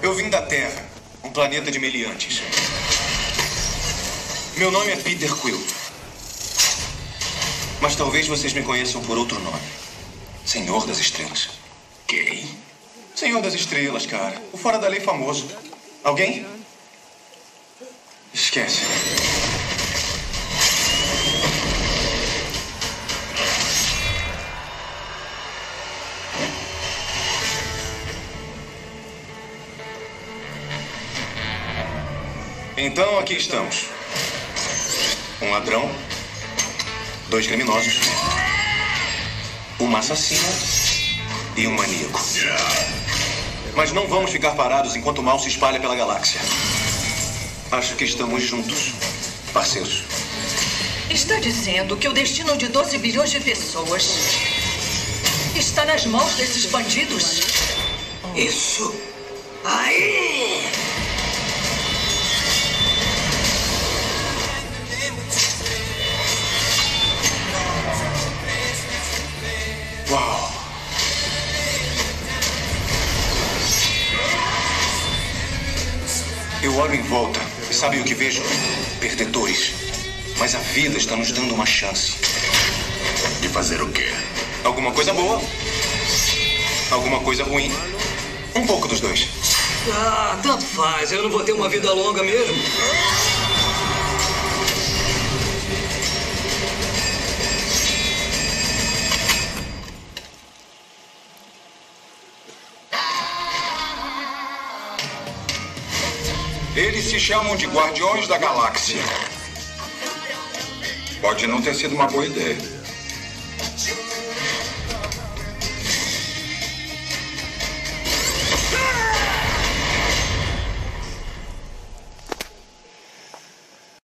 Eu vim da Terra, um planeta de meliantes. Meu nome é Peter Quill. Mas talvez vocês me conheçam por outro nome. Senhor das Estrelas. Quem? Senhor das Estrelas, cara. O fora da lei famoso. Alguém? Esquece. Então, aqui estamos. Um ladrão, 2 criminosos, uma assassina e um maníaco. Mas não vamos ficar parados enquanto o mal se espalha pela galáxia. Acho que estamos juntos, parceiros. Está dizendo que o destino de 12 bilhões de pessoas está nas mãos desses bandidos? Isso. Aí! Uau! Eu olho em volta e sabe o que vejo? Perdedores. Mas a vida está nos dando uma chance. De fazer o quê? Alguma coisa boa. Alguma coisa ruim. Um pouco dos dois. Ah, tanto faz. Eu não vou ter uma vida longa mesmo. Eles se chamam de Guardiões da Galáxia. Pode não ter sido uma boa ideia.